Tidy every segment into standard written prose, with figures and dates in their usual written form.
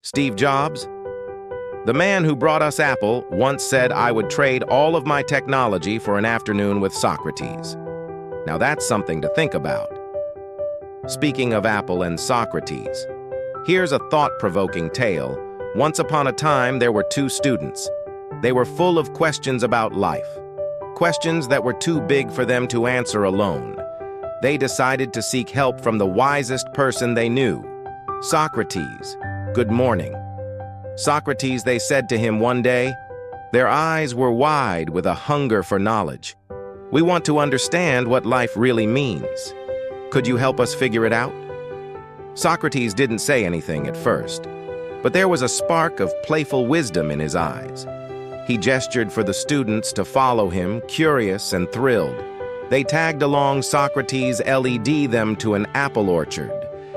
Steve Jobs? The man who brought us Apple once said I would trade all of my technology for an afternoon with Socrates. Now that's something to think about. Speaking of Apple and Socrates, here's a thought-provoking tale. Once upon a time, there were two students. They were full of questions about life, questions that were too big for them to answer alone. They decided to seek help from the wisest person they knew, Socrates. Good morning. Socrates, they said to him one day. Their eyes were wide with a hunger for knowledge. We want to understand what life really means. Could you help us figure it out? Socrates didn't say anything at first, but there was a spark of playful wisdom in his eyes. He gestured for the students to follow him, curious and thrilled. They tagged along. Socrates led them to an apple orchard.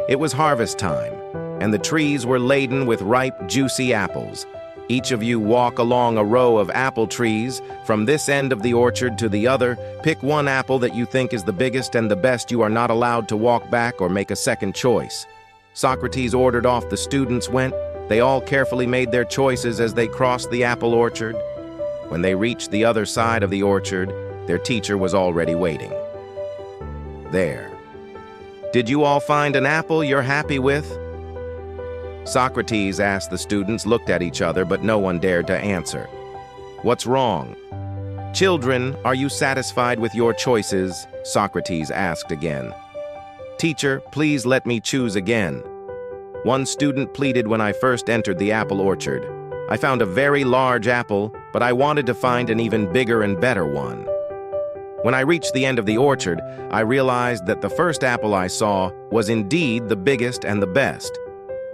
It was harvest time, and the trees were laden with ripe, juicy apples. Each of you walk along a row of apple trees, from this end of the orchard to the other. Pick one apple that you think is the biggest and the best. You are not allowed to walk back or make a second choice. Socrates ordered off. The students went. They all carefully made their choices as they crossed the apple orchard. When they reached the other side of the orchard, their teacher was already waiting. There. Did you all find an apple you're happy with? Socrates asked. The students looked at each other, but no one dared to answer. What's wrong? Children, are you satisfied with your choices? Socrates asked again. Teacher, please let me choose again. One student pleaded. When I first entered the apple orchard, I found a very large apple, but I wanted to find an even bigger and better one. When I reached the end of the orchard, I realized that the first apple I saw was indeed the biggest and the best.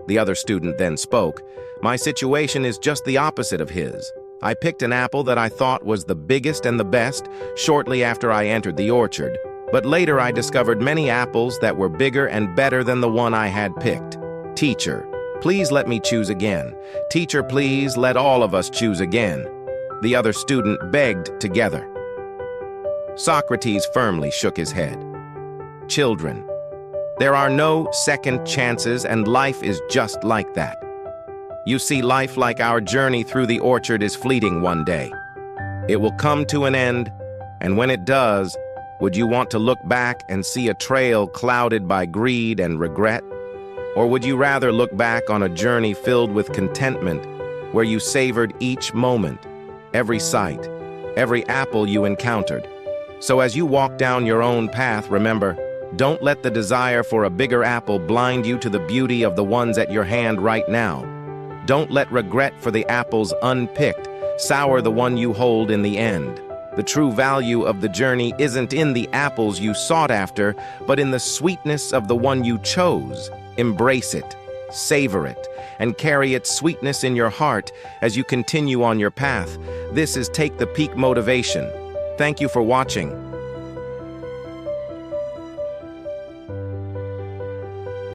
The other student then spoke. My situation is just the opposite of his. I picked an apple that I thought was the biggest and the best shortly after I entered the orchard, but later I discovered many apples that were bigger and better than the one I had picked. Teacher, please let me choose again. Teacher, please let all of us choose again. The other student begged together. Socrates firmly shook his head. Children, there are no second chances, and life is just like that. You see, life, like our journey through the orchard, is fleeting one day. It will come to an end, and when it does, would you want to look back and see a trail clouded by greed and regret? Or would you rather look back on a journey filled with contentment, where you savored each moment, every sight, every apple you encountered? So as you walk down your own path, remember, don't let the desire for a bigger apple blind you to the beauty of the ones at your hand right now. Don't let regret for the apples unpicked sour the one you hold in the end. The true value of the journey isn't in the apples you sought after, but in the sweetness of the one you chose. Embrace it, savor it, and carry its sweetness in your heart as you continue on your path. This is Take the Peak Motivation. Thank you for watching.